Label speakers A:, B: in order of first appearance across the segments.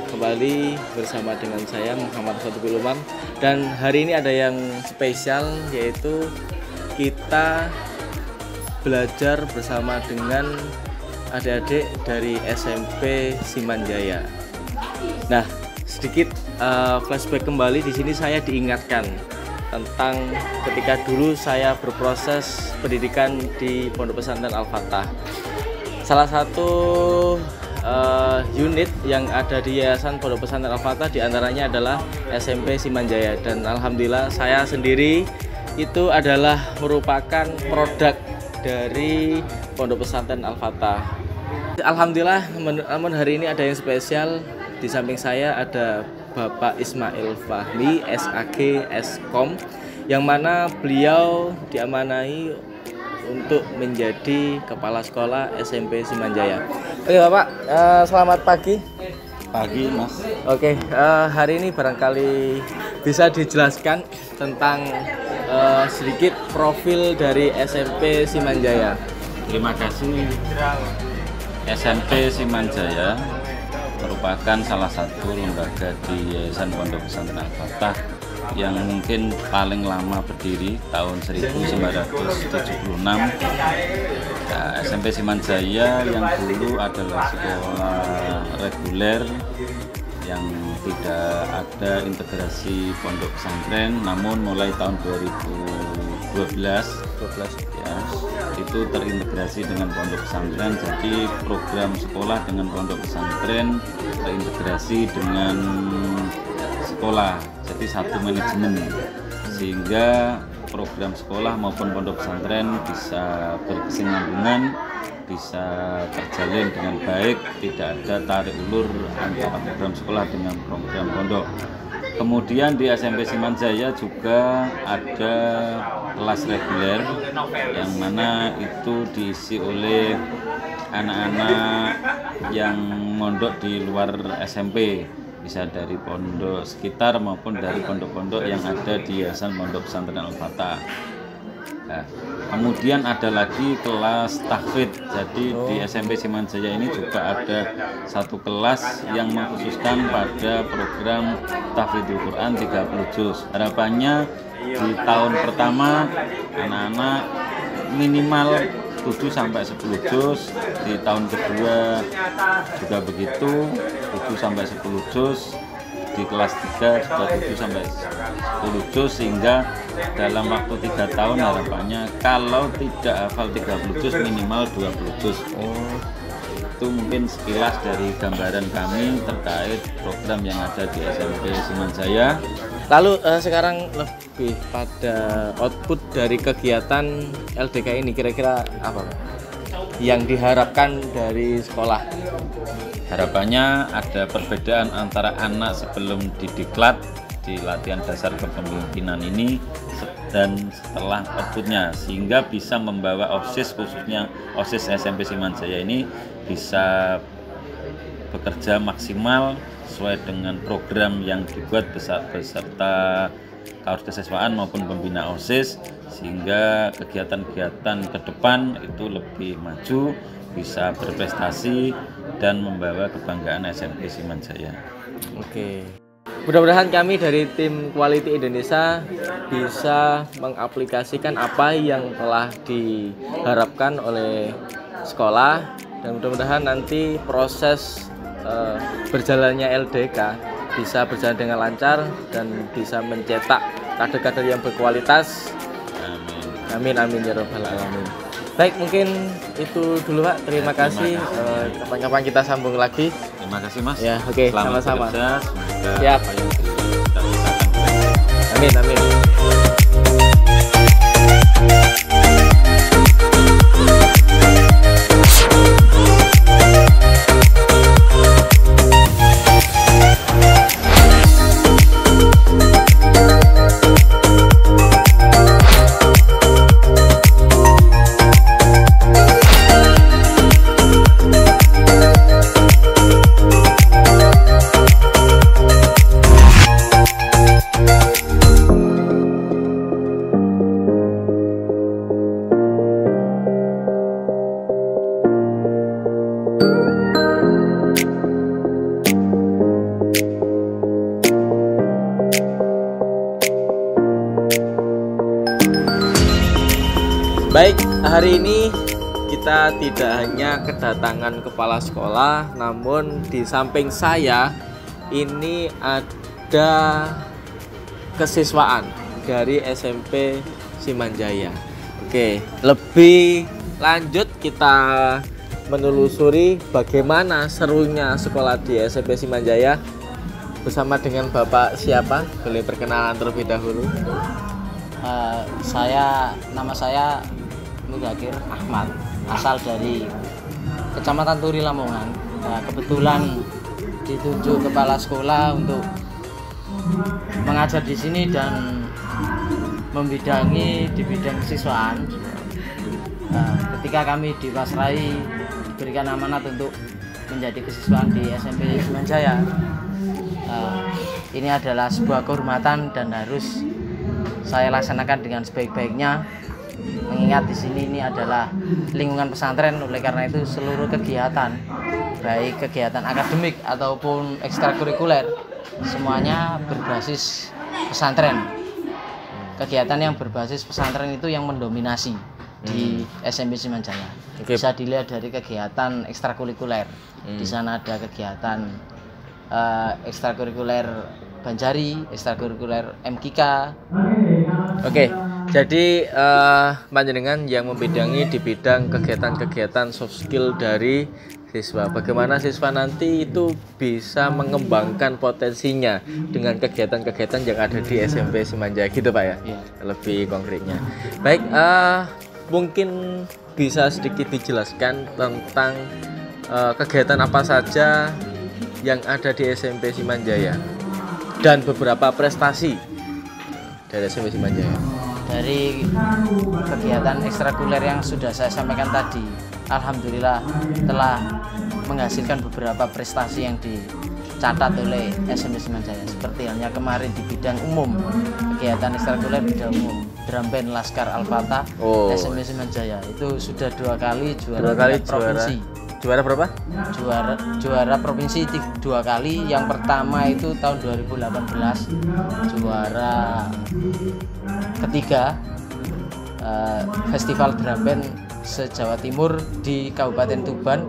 A: kembali bersama dengan saya Muhammad Fatubul Umam. Dan hari ini ada yang spesial, yaitu kita belajar bersama dengan adik-adik dari SMP Simanjaya. Nah, sedikit flashback kembali. Di sini saya diingatkan tentang ketika dulu saya berproses pendidikan di Pondok Pesantren Al-Fatah. Salah satu unit yang ada di Yayasan Pondok Pesantren Al-Fatah diantaranya adalah SMP Simanjaya, dan alhamdulillah saya sendiri itu adalah merupakan produk dari Pondok Pesantren Al-Fatah. Alhamdulillah, namun hari ini ada yang spesial. Di samping saya ada Bapak Ismail Fahmi, SAG Eskom, yang mana beliau diamanai untuk menjadi kepala sekolah SMP Simanjaya. Oke Bapak, selamat pagi.
B: Pagi Mas.
A: Oke, hari ini barangkali bisa dijelaskan tentang sedikit profil dari SMP Simanjaya.
B: Terima kasih. SMP Simanjaya merupakan salah satu lembaga di Yayasan Pondok Pesantren Al-Fatah yang mungkin paling lama berdiri, tahun 1976. Nah, SMP Simanjaya yang dulu adalah sekolah reguler yang tidak ada integrasi pondok pesantren, namun mulai tahun 2012 ya, itu terintegrasi dengan pondok pesantren. Jadi program sekolah dengan pondok pesantren terintegrasi dengan sekolah, jadi satu manajemen, sehingga program sekolah maupun pondok pesantren bisa berkesinambungan, bisa terjalin dengan baik, tidak ada tarik ulur antara program sekolah dengan program pondok. Kemudian di SMP Simanjaya juga ada kelas reguler yang mana itu diisi oleh anak-anak yang mondok di luar SMP, bisa dari pondok sekitar maupun dari pondok-pondok yang ada di Yayasan Pondok Pesantren Al-Fatah. Nah, kemudian ada lagi kelas tahfidz. Jadi di SMP Simanjaya ini juga ada satu kelas yang mengkhususkan pada program tahfidzul Quran 30 juz. Harapannya di tahun pertama anak-anak minimal 7 sampai 10 juz, di tahun kedua juga begitu, 7 sampai 10 juz, di kelas 3 juga 7 sampai 10 juz, sehingga dalam waktu 3 tahun harapannya kalau tidak hafal 30 juz minimal 20 juz. Itu mungkin sekilas dari gambaran kami terkait program yang ada di SMP Simanjaya.
A: Lalu sekarang lebih pada output dari kegiatan LDK ini, kira-kira apa Pak yang diharapkan dari sekolah?
B: Harapannya ada perbedaan antara anak sebelum didiklat di latihan dasar kepemimpinan ini dan setelah outputnya, sehingga bisa membawa OSIS, khususnya OSIS SMP Simanjaya ini bisa bekerja maksimal sesuai dengan program yang dibuat beserta kaur kesiswaan maupun pembina OSIS, sehingga kegiatan-kegiatan ke depan itu lebih maju, bisa berprestasi dan membawa kebanggaan SMP Simanjaya.
A: Oke. Mudah-mudahan kami dari tim Quality Indonesia bisa mengaplikasikan apa yang telah diharapkan oleh sekolah, dan mudah-mudahan nanti proses berjalannya LDK bisa berjalan dengan lancar dan bisa mencetak kader-kader yang berkualitas. Amin amin ya rabbal alamin. Baik, mungkin itu dulu Pak. Terima kasih. Kapan-kapan kita sambung lagi.
B: Terima kasih Mas.
A: Ya, oke, sama-sama.
B: Siap.
A: Amin amin. hari ini kita tidak hanya kedatangan kepala sekolah, namun di samping saya ini ada kesiswaan dari SMP Simanjaya. Oke, lebih lanjut kita menelusuri bagaimana serunya sekolah di SMP Simanjaya bersama dengan Bapak siapa? Boleh perkenalan terlebih dahulu.
C: Nama saya Mudakir Ahmad, asal dari Kecamatan Turi Lamongan. Kebetulan ditunjuk kepala sekolah untuk mengajar di sini dan membidangi di bidang kesiswaan. Ketika kami diwasrai diberikan amanat untuk menjadi kesiswaan di SMP Simanjaya, ini adalah sebuah kehormatan dan harus saya laksanakan dengan sebaik-baiknya, mengingat di sini ini adalah lingkungan pesantren. Oleh karena itu seluruh kegiatan, baik kegiatan akademik ataupun ekstrakurikuler, semuanya berbasis pesantren. Kegiatan yang berbasis pesantren itu yang mendominasi di SMP Simanjaya. Bisa dilihat dari kegiatan ekstrakurikuler. Di sana ada kegiatan ekstrakurikuler Banjari, ekstrakurikuler MKK.
A: Oke, jadi panjenengan yang membidangi di bidang kegiatan-kegiatan soft skill dari siswa. Bagaimana siswa nanti itu bisa mengembangkan potensinya dengan kegiatan-kegiatan yang ada di SMP Simanjaya, gitu Pak ya?
C: Iya.
A: Lebih konkretnya. Baik, mungkin bisa sedikit dijelaskan tentang kegiatan apa saja yang ada di SMP Simanjaya dan beberapa prestasi dari SMP Simanjaya.
C: Dari kegiatan ekstrakurikuler yang sudah saya sampaikan tadi, alhamdulillah telah menghasilkan beberapa prestasi yang dicatat oleh SMP Simanjaya. Seperti halnya kemarin di bidang umum, kegiatan ekstrakurikuler bidang umum, drum band Laskar Al-Fatah SMP Simanjaya itu sudah 2 kali juara provinsi.
A: Juara berapa?
C: Juara provinsi 2 kali. Yang pertama itu tahun 2018, juara ketiga festival drum band se-Jawa Timur di Kabupaten Tuban,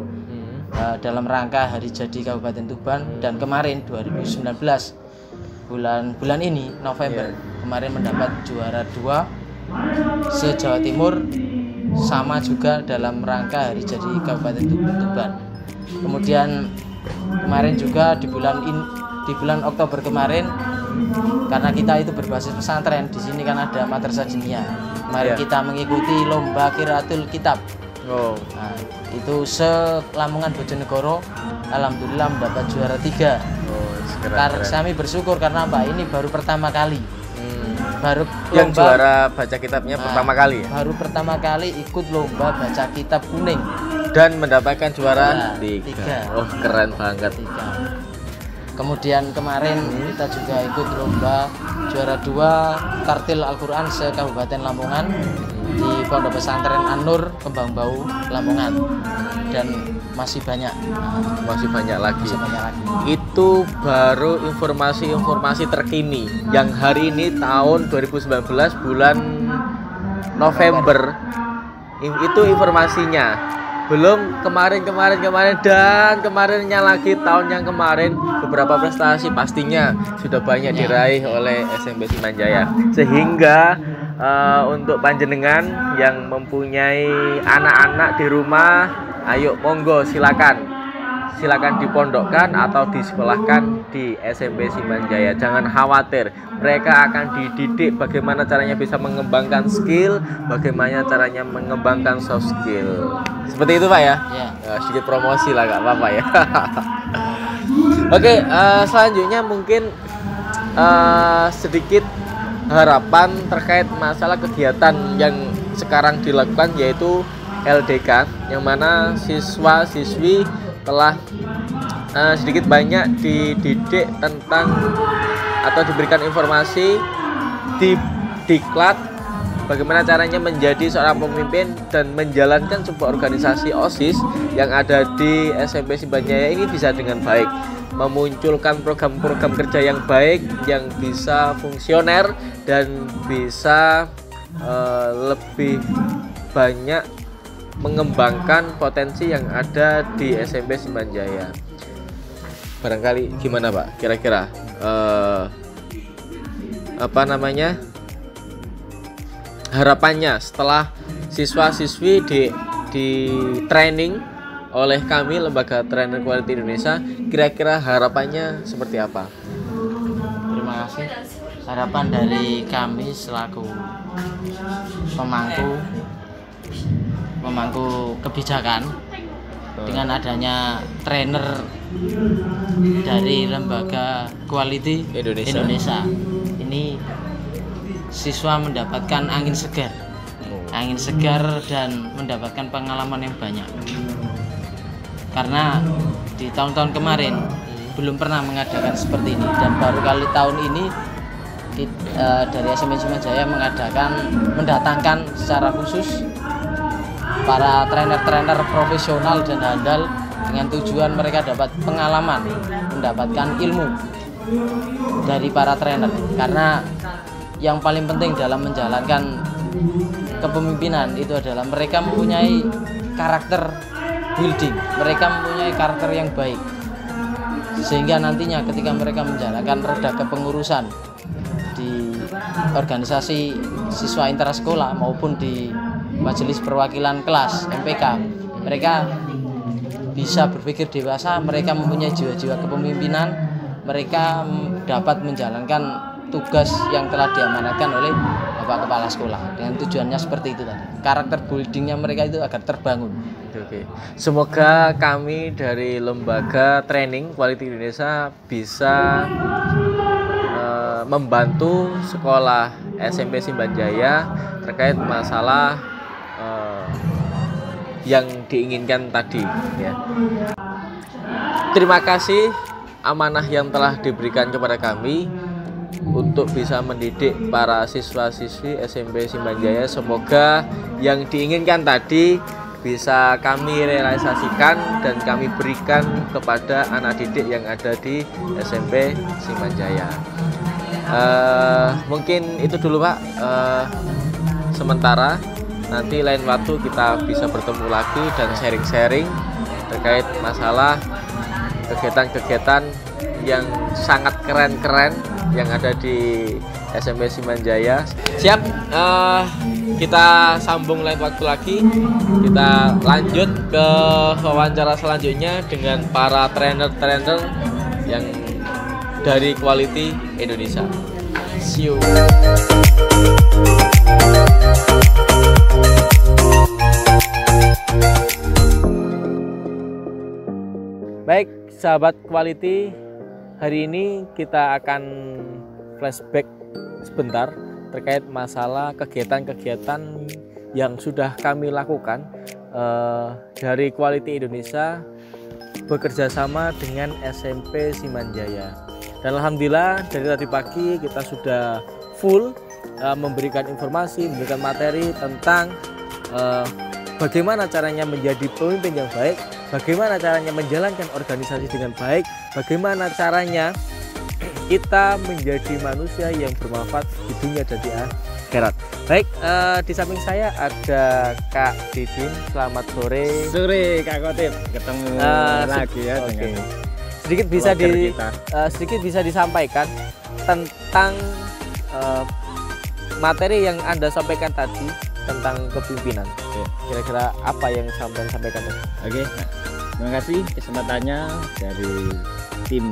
C: dalam rangka hari jadi Kabupaten Tuban. Dan kemarin 2019 bulan ini November kemarin mendapat juara 2 se-Jawa Timur, sama juga dalam rangka hari jadi Kabupaten Tuban. Kemudian kemarin juga di bulan Oktober kemarin, karena kita itu berbasis pesantren, di sini kan ada madrasah jiniyah. Kemarin kita mengikuti lomba Qiraatul Kitab. Nah, itu se-Lamongan Bojonegoro, alhamdulillah mendapat juara 3. Karena kami bersyukur karena Mbak ini baru pertama kali. Baru
A: yang lomba, juara baca kitabnya pertama kali ya?
C: Baru pertama kali ikut lomba baca kitab kuning
A: dan mendapatkan juara 3. Oh, keren banget.
C: 3. Kemudian kemarin kita juga ikut lomba juara 2 Tartil Al-Quran se-Kabupaten Lamongan di Pondok Pesantren An-Nur Kembang Bau Lamongan. Dan masih banyak lagi. Itu baru informasi terkini yang hari ini tahun 2019 bulan November. Itu informasinya. Belum kemarin dan kemarinnya lagi, tahun yang kemarin beberapa prestasi pastinya sudah banyak diraih oleh SMP Simanjaya. Sehingga untuk panjenengan yang mempunyai anak-anak di rumah, ayo monggo silakan dipondokkan atau disekolahkan di SMP Simanjaya. Jangan khawatir, mereka akan dididik bagaimana caranya bisa mengembangkan skill, bagaimana caranya mengembangkan soft skill. Seperti itu Pak ya? Sedikit promosi lah, gak apa-apa ya. Oke, selanjutnya mungkin sedikit harapan terkait masalah kegiatan yang sekarang dilakukan, yaitu LDK, yang mana siswa-siswi telah sedikit banyak dididik tentang atau diberikan informasi di diklat bagaimana caranya menjadi seorang pemimpin dan menjalankan sebuah organisasi OSIS yang ada di SMP Simanjaya ini bisa dengan baik, memunculkan program-program kerja yang baik, yang bisa fungsioner dan bisa lebih
A: banyak mengembangkan potensi yang ada di SMP Simanjaya. Barangkali gimana Pak? Kira-kira harapannya setelah siswa-siswi di training oleh kami Lembaga Trainer Quality Indonesia, kira-kira harapannya seperti apa?
C: Terima kasih. Harapan dari kami selaku pemangku kebijakan dengan adanya trainer dari Lembaga Quality Indonesia ini, siswa mendapatkan angin segar dan mendapatkan pengalaman yang banyak. Karena di tahun-tahun kemarin belum pernah mengadakan seperti ini, dan baru kali tahun ini dari SMP Simanjaya mendatangkan secara khusus para trainer-trainer profesional dan handal dengan tujuan mereka dapat pengalaman, mendapatkan ilmu dari para trainer. Karena yang paling penting dalam menjalankan kepemimpinan itu adalah mereka mempunyai karakter building, mereka mempunyai karakter yang baik, sehingga nantinya ketika mereka menjalankan roda kepengurusan di organisasi siswa intrasekolah maupun di majelis perwakilan kelas MPK, mereka bisa berpikir dewasa, mereka mempunyai jiwa-jiwa kepemimpinan, mereka dapat menjalankan tugas yang telah diamanatkan oleh Bapak Kepala Sekolah, dengan tujuannya seperti itu tadi. Karakter buildingnya mereka itu agar terbangun.
A: Oke. Semoga kami dari Lembaga Training Quality Indonesia bisa membantu sekolah SMP Simanjaya terkait masalah yang diinginkan tadi ya. Terima kasih amanah yang telah diberikan kepada kami untuk bisa mendidik para siswa-siswi SMP Simanjaya. Semoga yang diinginkan tadi bisa kami realisasikan dan kami berikan kepada anak didik yang ada di SMP Simanjaya. Mungkin itu dulu Pak, sementara. Nanti lain waktu kita bisa bertemu lagi dan sharing-sharing terkait masalah kegiatan-kegiatan yang sangat keren-keren yang ada di SMP Simanjaya. Siap, kita sambung lain waktu lagi. Kita lanjut ke wawancara selanjutnya dengan para trainer-trainer yang dari Quality Indonesia. See you. Baik, sahabat Quality, hari ini kita akan flashback sebentar terkait masalah kegiatan-kegiatan yang sudah kami lakukan dari Quality Indonesia bekerjasama dengan SMP Simanjaya. Dan alhamdulillah dari tadi pagi kita sudah full memberikan informasi, memberikan materi tentang bagaimana caranya menjadi pemimpin yang baik, bagaimana caranya menjalankan organisasi dengan baik, bagaimana caranya kita menjadi manusia yang bermanfaat di dunia dan di akhirat. Baik, di samping saya ada Kak Didin. Selamat sore.
D: Sore Kak Kotip, ketemu lagi ya.
A: Okay. Sedikit bisa disampaikan tentang materi yang Anda sampaikan tadi tentang kepemimpinan. Kira-kira apa yang sampaikan tadi?
D: Oke, terima kasih kesempatannya dari tim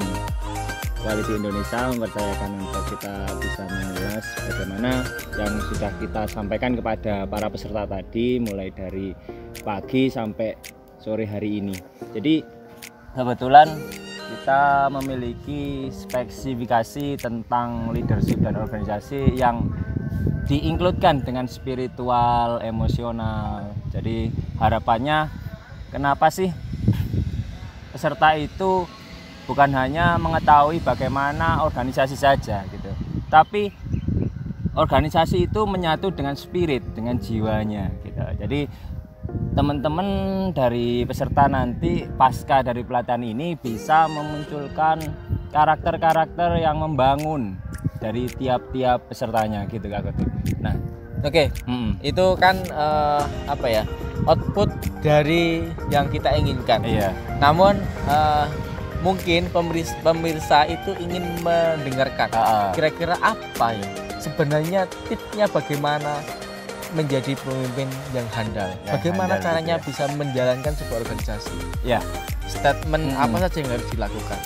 D: Quality Indonesia mempercayakan untuk kita bisa mengulas bagaimana yang sudah kita sampaikan kepada para peserta tadi mulai dari pagi sampai sore hari ini. Jadi kebetulan kita memiliki spesifikasi tentang leadership dan organisasi yang diinkludkan dengan spiritual, emosional. Jadi harapannya kenapa sih peserta itu bukan hanya mengetahui bagaimana organisasi saja gitu, tapi organisasi itu menyatu dengan spirit, dengan jiwanya gitu. Jadi teman-teman dari peserta nanti pasca dari pelatihan ini bisa memunculkan karakter-karakter yang membangun dari tiap-tiap pesertanya gitu Kak Kotip. Nah,
A: Oke, itu kan apa ya, output dari yang kita inginkan.
D: Iya.
A: Namun mungkin pemirsa itu ingin mendengarkan kira-kira apa ya sebenarnya tipsnya bagaimana menjadi pemimpin yang handal. Bagaimana caranya bisa menjalankan sebuah organisasi.
D: Ya.
A: Statement apa saja yang harus dilakukan.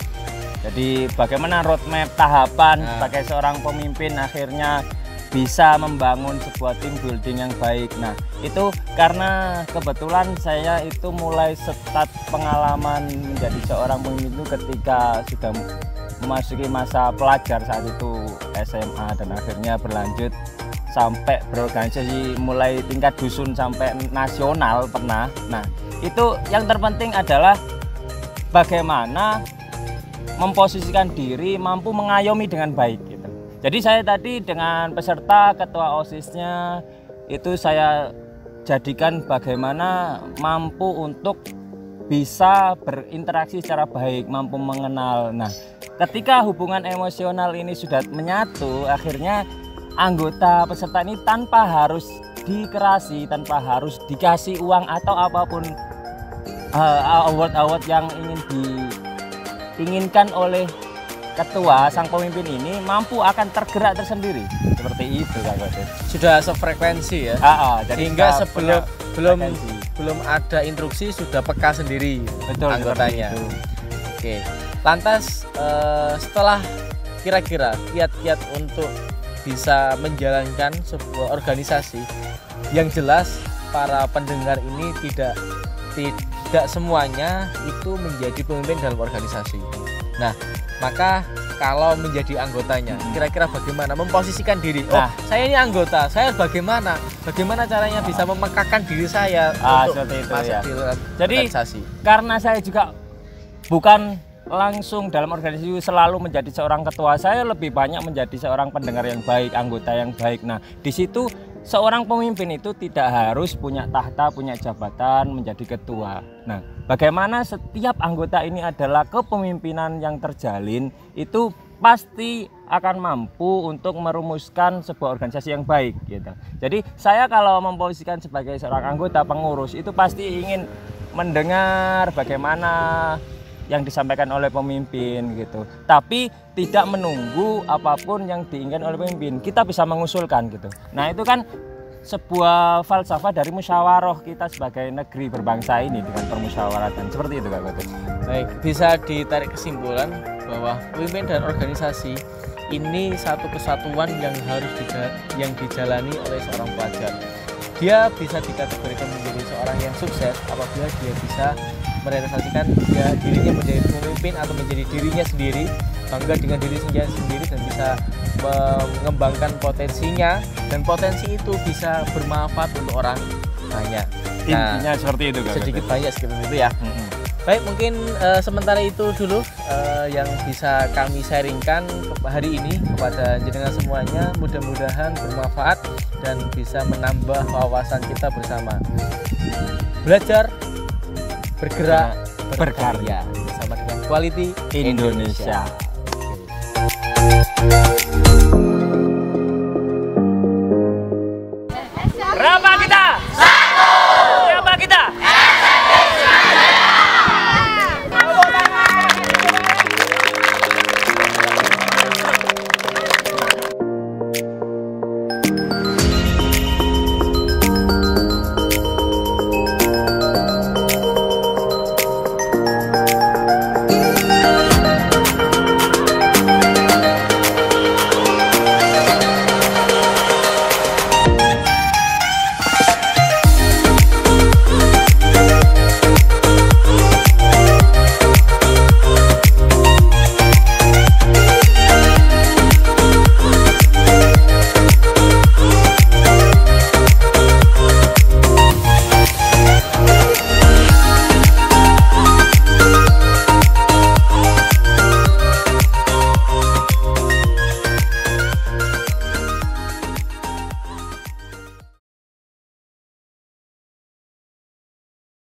D: Jadi bagaimana roadmap tahapan sebagai seorang pemimpin akhirnya bisa membangun sebuah tim building yang baik. Nah, itu karena kebetulan saya itu mulai start pengalaman menjadi seorang pemimpin itu ketika sudah memasuki masa pelajar saat itu SMA dan akhirnya berlanjut sampai berorganisasi mulai tingkat dusun sampai nasional pernah. Nah, itu yang terpenting adalah bagaimana memposisikan diri mampu mengayomi dengan baik gitu. Jadi saya tadi dengan peserta ketua OSIS-nya itu saya jadikan bagaimana mampu untuk bisa berinteraksi secara baik, mampu mengenal. Nah, ketika hubungan emosional ini sudah menyatu, akhirnya anggota peserta ini tanpa harus dikerasi, tanpa harus dikasih uang atau apapun award-award yang diinginkan oleh ketua sang pemimpin ini mampu akan tergerak tersendiri seperti itu Kak Kodes.
A: Sudah sefrekuensi ya.
D: Jadi
A: sehingga belum ada instruksi sudah peka sendiri.
D: Betul,
A: anggotanya. Oke. Lantas setelah kira-kira kiat-kiat untuk bisa menjalankan sebuah organisasi yang jelas para pendengar ini tidak semuanya itu menjadi pemimpin dalam organisasi. Nah, maka kalau menjadi anggotanya, kira-kira bagaimana memposisikan diri? Oh, saya ini anggota, saya bagaimana caranya bisa memekakan diri saya untuk masuk di organisasi?
D: Karena saya juga bukan langsung dalam organisasi selalu menjadi seorang ketua, saya lebih banyak menjadi seorang pendengar yang baik, anggota yang baik. Nah, di situ seorang pemimpin itu tidak harus punya tahta, punya jabatan menjadi ketua. Nah, bagaimana setiap anggota ini adalah kepemimpinan yang terjalin, itu pasti akan mampu untuk merumuskan sebuah organisasi yang baik gitu. Jadi saya kalau memposisikan sebagai seorang anggota pengurus itu pasti ingin mendengar bagaimana yang disampaikan oleh pemimpin gitu. Tapi tidak menunggu apapun yang diinginkan oleh pemimpin. Kita bisa mengusulkan gitu. Nah, itu kan sebuah falsafah dari musyawarah kita sebagai negeri berbangsa ini dengan permusyawaratan. Seperti itu Kak Kodes.
A: Baik, bisa ditarik kesimpulan bahwa pemimpin dan organisasi ini satu kesatuan yang harus dijalani oleh seorang pelajar. Dia bisa dikategorikan menjadi seorang yang sukses apabila dia bisa merealisasikan dirinya menjadi pemimpin atau menjadi dirinya sendiri, bangga dengan dirinya sendiri dan bisa mengembangkan potensinya, dan potensi itu bisa bermanfaat untuk orang banyak.
D: Intinya seperti itu Kak.
A: Sedikit banyak seperti itu ya. Baik, mungkin sementara itu dulu yang bisa kami sharingkan hari ini kepada jenengan semuanya. Mudah-mudahan bermanfaat dan bisa menambah wawasan kita bersama. Belajar, bergerak, berkarya bersama dengan Quality
D: Indonesia.
A: Oke.